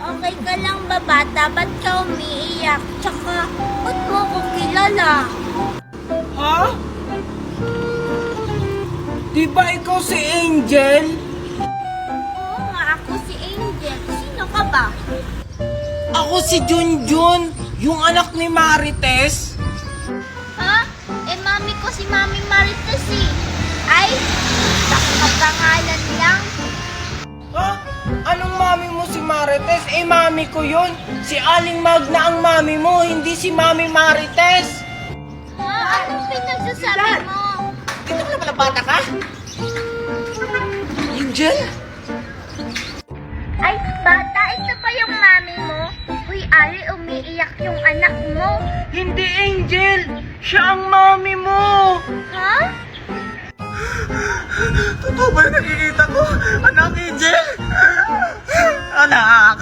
Okay ka lang ba, bata? Ba't ka umiiyak? Tsaka, ba't mo ako kilala? Ha? Di ba ikaw si Angel? Oo nga, ako si Angel. Sino ka ba? Ako si Junjun, yung anak ni Marites. Ha? Mami ko si Mami Marites eh. Ay, nakapangalan lang. Ha? Anong mami mo si Marites? Mami ko yun. Si Aling Magna ang mami mo, hindi si Mami Marites. Ha? Anong pinagsasabi mo? Dito ka pala bata ka? Angel? Ay, bata, ito pa yung mami mo? Uy, Ari, umiiyak yung anak mo. Hindi, Angel. Siya ang mami mo. Ha? Totoo ba yung nakikita ko? Anak, Angel? Anak!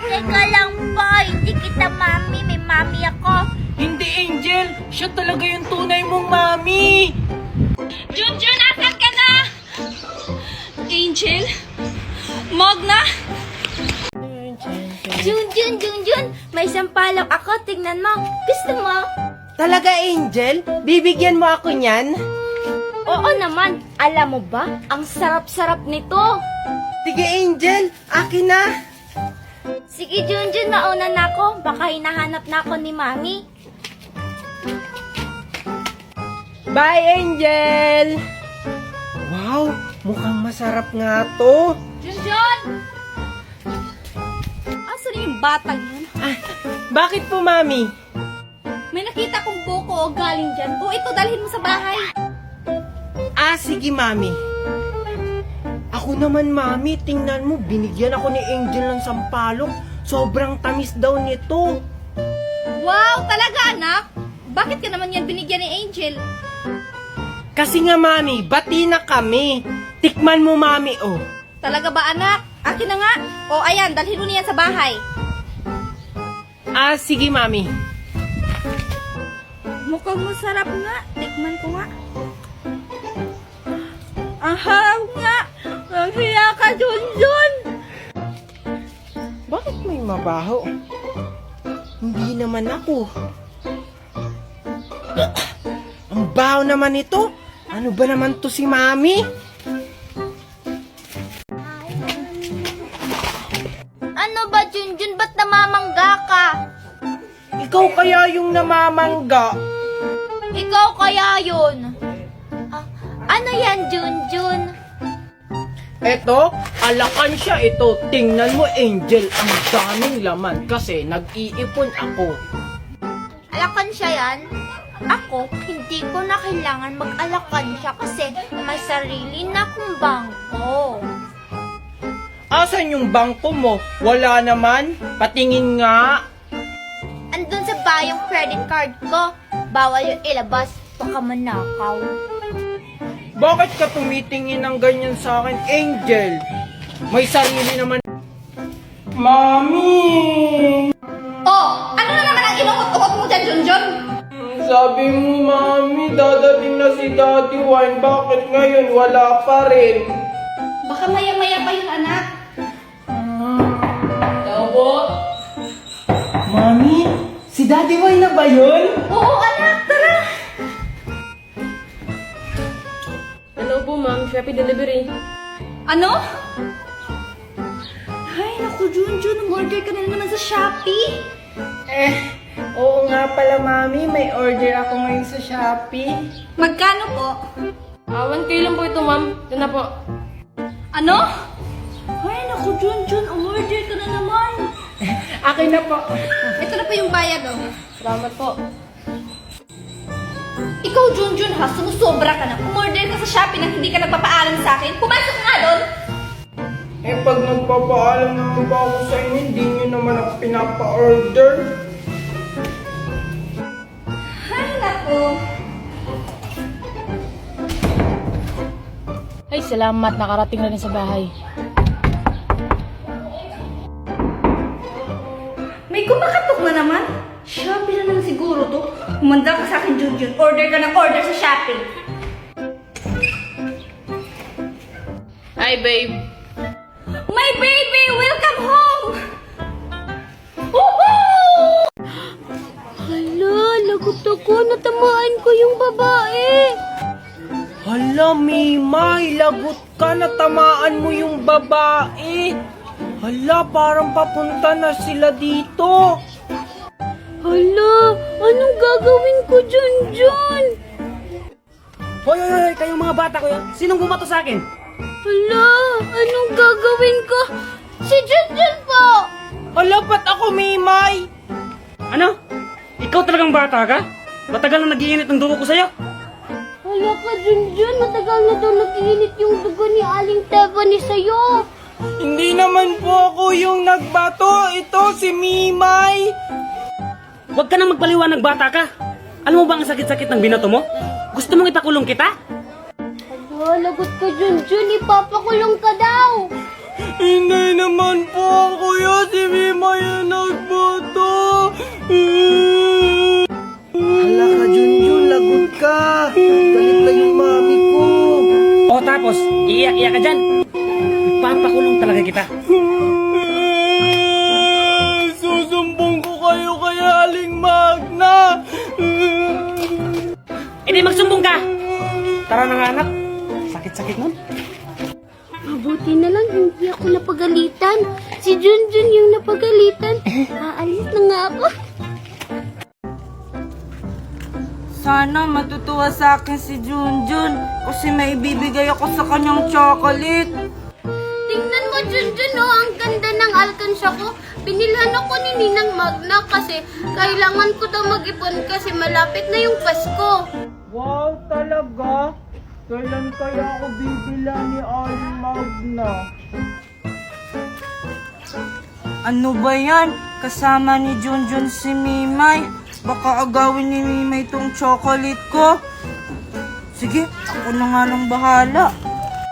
Teka lang po, hindi kita mami, may mami ako. Hindi, Angel. Siya talaga yung tunay mong mami. Junjun, asan ka na? Angel? Magna? Junjun, may sampalok ako, tignan mo. Gusto mo? Talaga, Angel? Bibigyan mo ako niyan? Oo naman, alam mo ba, ang sarap-sarap nito. Sige, Angel. Akin na. Sige, Junjun, mauna na ako. Baka hinahanap na ako ni mami. Bye, Angel! Wow, mukhang masarap nga to. Junjun! Asan yung batang yun? Bakit po, Mami? May nakita kong buko o galing dyan. O ito, dalhin mo sa bahay. Sige, Mami. Ako naman, Mami, tingnan mo, binigyan ako ni Angel ng sampalok. Sobrang tamis daw nito. Wow, talaga anak? Bakit ka naman yan binigyan ni Angel? Kasi nga, Mami, bati na kami. Tikman mo, Mami, oh. Talaga ba anak? Akin na nga. O ayan, dalhin mo niyan sa bahay. Sige, Mami. Mukhang masarap nga. Tikman ko nga. Ahaw nga. Ang hiya ka, Junjun. Bakit may mabaho? Hindi naman ako. Ang baho naman ito. Ano ba naman to si Mami? Ano ba, Junjun? Ba't namamangga ka? Ikaw kaya yung namamangga? Ikaw kaya yun. Ano yan, Junjun? Eto, alakan siya ito. Tingnan mo, Angel, ang daming laman kasi nag-iipon ako. Alakan siya yan? Ako, hindi ko na kailangan mag-alakan siya kasi may sarili na akong bangko. Asan yung bangko mo? Wala naman? Patingin nga. Andun sa bayong credit card ko. Bawal yung ilabas, baka manakaw. Bakit ka tumitingin ng ganyan sa akin, Angel? May sarili naman. Mami! Oh, ano na naman ang inuot-uot mo dyan, Junjun? Sabi mo, Mami, dadating na si Daddy Wine. Bakit ngayon wala pa rin? Baka maya-maya pa yun, anak. Mami, si Daddy Wine na ba yun? Oo, anak, tara. Hello po, ma'am. Shopee delivery. Ano? Ay, naku, Junjun, umorder ka na naman sa Shopee. Oo nga pala, Mami. May order ako ngayon sa Shopee. Magkano po? 1K lang po ito, ma'am. Ito na po. Ano? Ay, naku, Junjun, umorder ka na naman. Akin na po. Ito na po yung bayad, oh. Salamat po. Ikaw, Junjun, ha? Sumusobra ka na. Umorder ka sa Shopee nang hindi ka nagpapaalam sa akin. Pumasok nga doon. Pag nagpapaalam naman ba ako sa inyo, hindi nyo naman ako pinapa-order. Ay, naku. Ay, salamat. Nakarating na rin sa bahay. May kumakatok na naman. Shopee na naman siguro to. Umanda ka sa akin, Junjun. Order ka ng order sa Shopee. Hi, babe. May Hala, Mimay, lagot ka, natamaan mo yung babae. Hala, parang papunta na sila dito. Hala, anong gagawin ko, Junjun? Hoy, hoy, hoy, kayong mga bata ko yan. Sinong bumato sa akin? Hala, anong gagawin ko? Si Junjun po! Hala, ba't ako, Mimay? Ano? Ikaw talagang bata ka? Matagal na nagiinit ang dugo ko sa'yo. Hala ka, Junjun, matagal na daw nag-iinit yung dugo ni Aling Tebani sa'yo. Hindi naman po ako yung nagbato. Ito, si Mimay. Huwag ka nang magpaliwanag, bata ka. Alam mo ba ang sakit-sakit ng binato mo? Gusto mong ipakulong kita? Hala, lagot ka, Junjun, ipapakulong ka daw. Hindi naman po kuya, si Mimay yung nagbato. Hala ka, Junjun, lagot ka. Galit na yung mami ko. O tapos, iiyak-iyak ka dyan. Ipapakulong talaga kita. Susumbong ko kayo kay Aling Magna. E di magsumbong ka! Tara na nga, anak. Sakit-sakit nun. Mabuti na lang, hindi ako napagalitan. Si Junjun yung napagalitan. Aalis na nga ako. Sana matutuwa sa akin si Junjun kasi may ibibigay ako sa kanyang chocolate. Tingnan mo, Junjun, oh, ang ganda ng alkansya ko. Binilhan ako ni Ninang Magna kasi kailangan ko daw mag-ipon kasi malapit na yung Pasko. Wow, talaga? Kailan kaya ako bibila ni Aling Magna? Ano ba yan? Kasama ni Junjun si Mimay. Baka agawin ni Mimay tong chocolate ko. Sige, ako na nga lang bahala.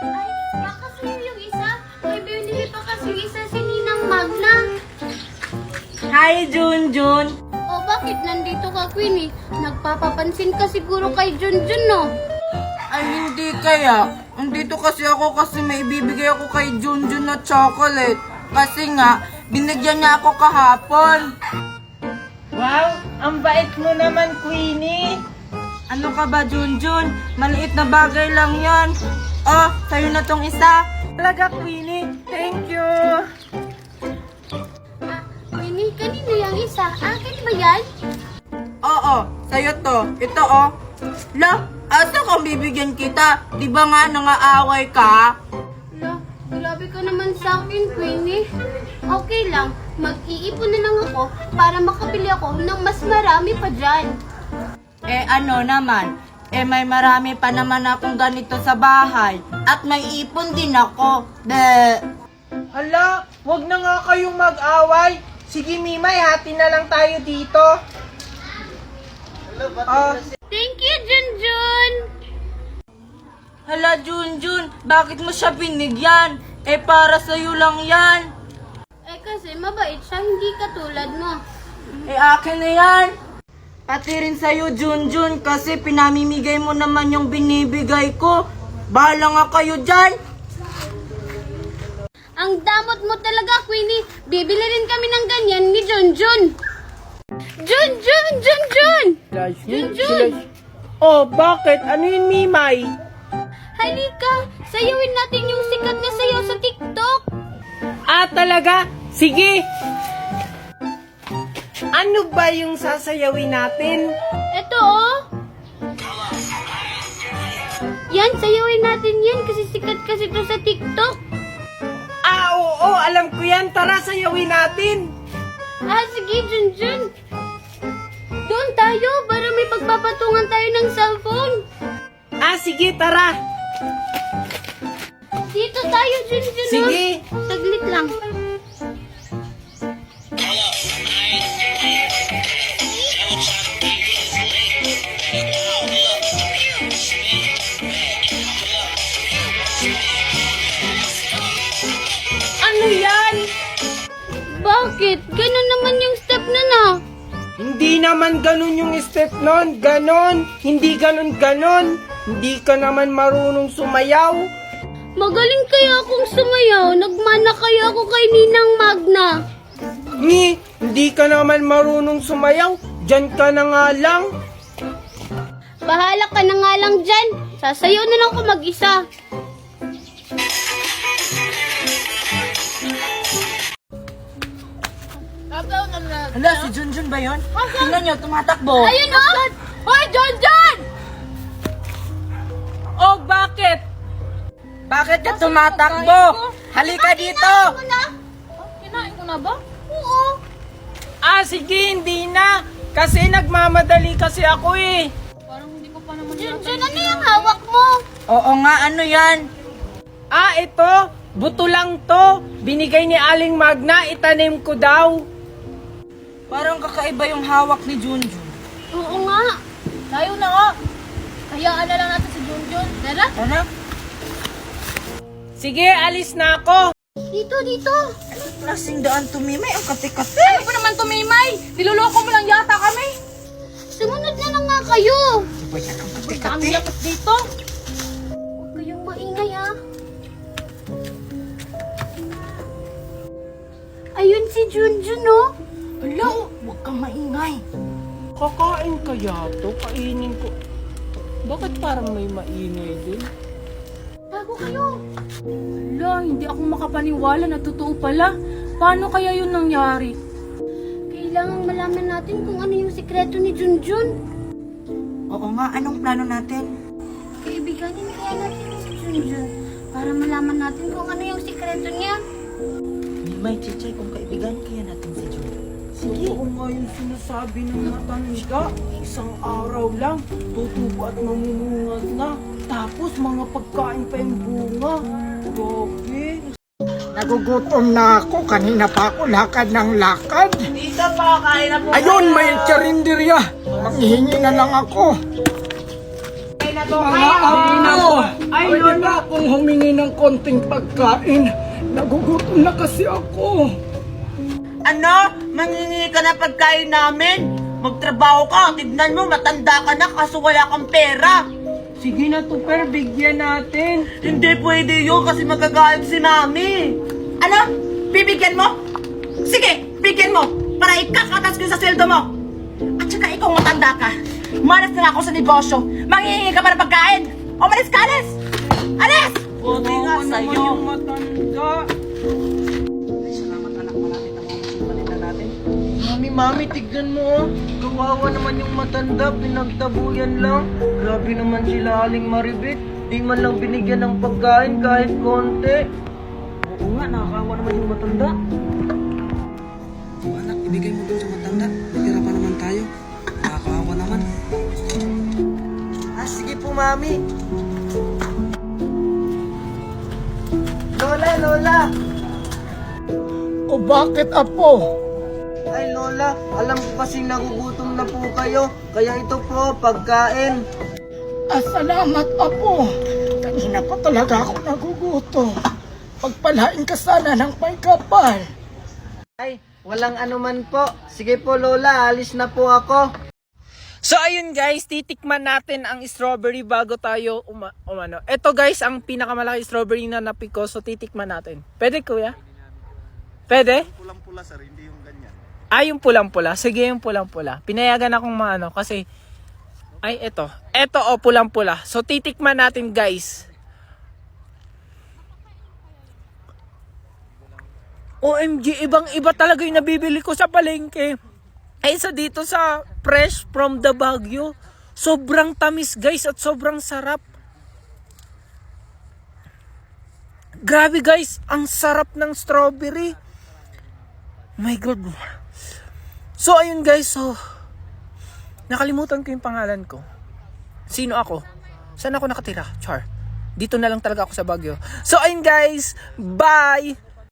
Ay, baka sa'yo yung isa. May binili pa kasi yung isa si Ninang Magna. Hi, Junjun! O bakit nandito ka, Queenie? Nagpapapansin ka siguro kay Junjun, no? Ay, hindi kaya. Andito kasi ako kasi may ibibigay ako kay Junjun na chocolate. Kasi nga, binigyan niya ako kahapon. Wow, ang bait mo naman, Queenie. Ano ka ba, Junjun? Maliit na bagay lang yan. Oh, sa'yo na tong isa. Talaga, Queenie. Thank you. Queenie, kanino yung isa? Akin ba yan? Oo, sa'yo to. Ito, oh. La, asa kang bibigyan kita? Di ba nga nangaaway ka? Ala, grabe ka naman sa akin, Queenie. Okay lang, mag-iipon na lang ako para makabili ako ng mas marami pa dyan. Eh ano naman, eh may marami pa naman akong ganito sa bahay. At may ipon din ako. Be. Hala, wag na nga kayong mag-away. Sige, Mimay, hati na lang tayo dito. Thank you, Junjun! Hala, Junjun, bakit mo siya binigyan? Eh para sa'yo lang yan. Eh kasi mabait siya, hindi katulad mo. Eh akin na yan. Pati rin sa'yo, Junjun, kasi pinamimigay mo naman yung binibigay ko. Bahala nga kayo dyan. Ang damot mo talaga, Queenie. Bibili rin kami ng ganyan ni Junjun. Junjun! Junjun! Junjun! Oh, bakit? Ano yun, Mimay? Halika, sayawin natin yung sikat na sayaw sa TikTok. Ah, talaga? Sige. Ano ba yung sasayawin natin? Eto, oh. Yan, sayawin natin yan kasi sikat kasi to sa TikTok. Ah, oo, alam ko yan. Tara, sayawin natin. Ah, sige, Junjun. Doon tayo para may pagpapatungan tayo ng cellphone. Ah, sige, tara. Dito tayo, Junjun. oh. Sige. Saglit lang. Ano yan? Bakit? Ganun naman yung step na na. Hindi naman ganun yung step nun. Ganon. Hindi ganun. Hindi ka naman marunong sumayaw. Magaling kaya akong sumayaw. Nagmana kaya ako kay Ninang Magna. Hindi ka naman marunong sumayaw. Diyan ka na nga lang. Bahala ka na nga lang dyan. Sasayaw na lang ako mag-isa. Hala, si Junjun ba yun? Tingnan nyo, tumatakbo. Ayun o! Hoy, John! Oh, bakit? Bakit ka tumatakbo? Halika dito! Kinain ko na ba? Oo. Ah, sige, hindi na. Kasi nagmamadali kasi ako eh. Junjun, ano yung hawak mo? Oo nga, ano yan? Ah, ito. Buto lang to. Binigay ni Aling Magna, itanim ko daw. Parang kakaiba yung hawak ni Junjun. Oo nga. Tayo na nga. Hayaan na lang natin si Junjun. Tara. Ano? Sige, alis na ako. Dito. Klaseng daan tumimay, ang kati-kati. Ano ba naman tumimay? Niloloko mo lang yata kami. Sumunod na lang nga kayo. Kati-kati. Dito. Huwag kayong maingay ha. Ayun si Junjun oh. Hala, huwag kang maingay. Kakain kaya to? Kainin ko. Bakit parang may maingay din? Bago kayo. Wala, hindi ako makapaniwala na totoo pala. Paano kaya yun nangyari? Kailangan malaman natin kung ano yung sikreto ni Junjun. Oo nga, anong plano natin? Kaibiganin kaya natin si Junjun para malaman natin kung ano yung sikreto niya. May chichay kung kaibigan kaya natin si Junjun. Sige. Oo nga yung sinasabi ng matanda. Isang araw lang, tutubo at mamumunga na. Tapos mga pagkain pa yung bunga. Grabe. Nagugutom na ako. Kanina pa ako lakad ng lakad. Tita pa, kain na po. Ayun, may charinderya. Manghihingi na lang ako. Mga amo, pwede ba akong humingi ng konting pagkain? Nagugutom na kasi ako. Ano? Mangingi ka na pagkain namin? Magtrabaho ka, tignan mo, matanda ka na kaso wala kang pera. Sige na to, Per, bigyan natin. Hindi pwede yun kasi magagalit si Mami. Ano? Bibigyan mo? Sige, bigyan mo para ikakatas ko sa sweldo mo. At saka ikaw matanda ka. Malas na ako sa negosyo. Manghihingi ka pa ng pagkain. Umalis ka, alis! Alis! Buti nga sa'yo. Yung matanda. Salamat anak, malapit ang musibalin na natin. Mami, tignan mo oh. Kawawa naman yung matanda, pinagtabuyan lang. Grabe naman sila Aling Maribit. Di man lang binigyan ng pagkain kahit konti. Oo nga, nakakawa naman yung matanda. Oh, anak, ibigay mo dun sa matanda. Natira pa naman tayo. Nakakaawa naman. Ah, sige po, Mami. Lola! O bakit, apo? Ay, Lola, alam ko kasing nagugutom na po kayo. Kaya ito po, pagkain. Salamat, apo. Kanina pa talaga ako nagugutom. Pagpalain ka sana ng may kapal. Ay, walang anuman po. Sige po, Lola, alis na po ako. So ayun guys, titikman natin ang strawberry bago tayo umano. Ito guys, ang pinakamalaki strawberry na napiko, so titikman natin. Pwede kuya? Pwede? Pulang-pula sir, hindi yung ganyan. Ah, yung pulang-pula. Sige, yung pulang-pula. Pinayagan akong maano kasi ay ito. Ito o pulang-pula. So titikman natin guys. OMG, ibang-iba talaga yung nabibili ko sa palengke. Ay, sa dito sa fresh from the Baguio. Sobrang tamis guys at sobrang sarap. Grabe guys, ang sarap ng strawberry. My God. So ayun guys, so nakalimutan ko yung pangalan ko. Sino ako? Saan ako nakatira? Char. Dito na lang talaga ako sa Baguio. So ayun guys, bye!